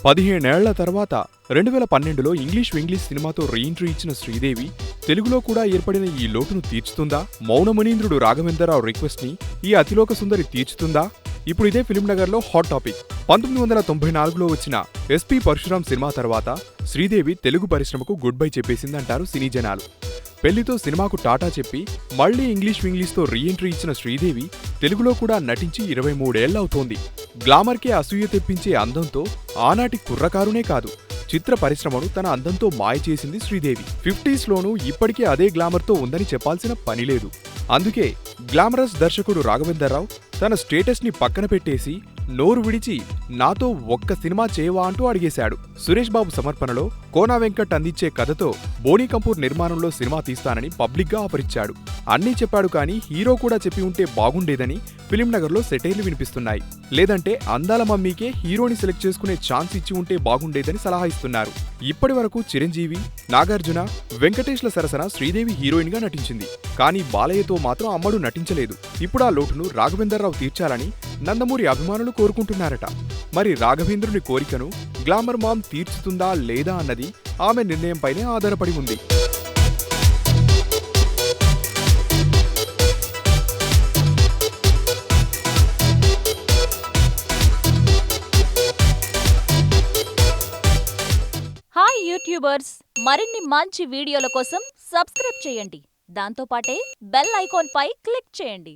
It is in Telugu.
15 ఏళ్ల తర్వాత 2012లో ఇంగ్లీష్ సినిమాతో రీఎంట్రీ ఇచ్చిన శ్రీదేవి తెలుగులో కూడా ఏర్పడిన ఈ లోటును తీర్చుతుందా? మౌనమునీంద్రుడు రాఘవేంద్రరావు రిక్వెస్ట్ ని ఈ అతిలోక సుందరి తీర్చుతుందా? ఇప్పుడు ఇదే ఫిల్మ్ నగర్ లో హాట్ టాపిక్. 1994లో వచ్చిన ఎస్పీ పరశురాం సినిమా తర్వాత శ్రీదేవి తెలుగు పరిశ్రమకు గుడ్ బై చెప్పేసిందంటారు సినీ జనాలు. పెళ్లితో సినిమాకు టాటా చెప్పి మళ్లీ ఇంగ్లీష్తో రీఎంట్రీ ఇచ్చిన శ్రీదేవి తెలుగులో కూడా నటించి 23 ఏళ్లవుతోంది. గ్లామర్కే అసూయ తెప్పించే అందంతో ఆనాటి కుర్రకారునే కాదు, చిత్ర పరిశ్రమను తన అందంతో మాయ చేసింది శ్రీదేవి. 50స్లోనూ ఇప్పటికే అదే గ్లామర్తో ఉందని చెప్పాల్సిన పనిలేదు. అందుకే గ్లామరస్ దర్శకుడు రాఘవేంద్రరావు తన స్టేటస్ ని పక్కన పెట్టేసి నోరు విడిచి నాతో ఒక్క సినిమా చేయవా అంటూ అడిగేశాడు. సురేష్ బాబు సమర్పణలో కోనా వెంకట్ అందించే కథతో బోనీ కపూర్ నిర్మాణంలో సినిమా తీస్తానని పబ్లిక్ గా ఆఫర్ ఇచ్చాడు. అన్నీ చెప్పాడు, కానీ హీరో కూడా చెప్పి ఉంటే బాగుండేదని ఫిల్మ్ నగర్ లో సెటైర్లు వినిపిస్తున్నాయి. లేదంటే అందాల మమ్మీకే హీరోని సెలెక్ట్ చేసుకునే ఛాన్స్ ఇచ్చి ఉంటే బాగుండేదని సలహా ఇస్తున్నారు. ఇప్పటి వరకు చిరంజీవి, నాగార్జున, వెంకటేష్ల సరసన శ్రీదేవి హీరోయిన్ గా నటించింది. కానీ బాలయ్యతో మాత్రం అమ్మడు నటించలేదు. ఇప్పుడు ఆ లోటును రాఘవేంద్రరావు తీర్చాలని నందమూరి అభిమానులు కోరుకుంటున్నారట. మరి రాఘవేంద్రుని కోరికను గ్లామర్ మామ్ తీర్చుతుందా లేదా అన్నది ఆమె నిర్ణయంపైనే ఆధారపడి ఉంది. హాయ్ యూట్యూబర్స్, మరిన్ని మంచి వీడియోల కోసం సబ్స్క్రైబ్ చేయండి. దాంతోపాటే బెల్ ఐకాన్ పై క్లిక్ చేయండి.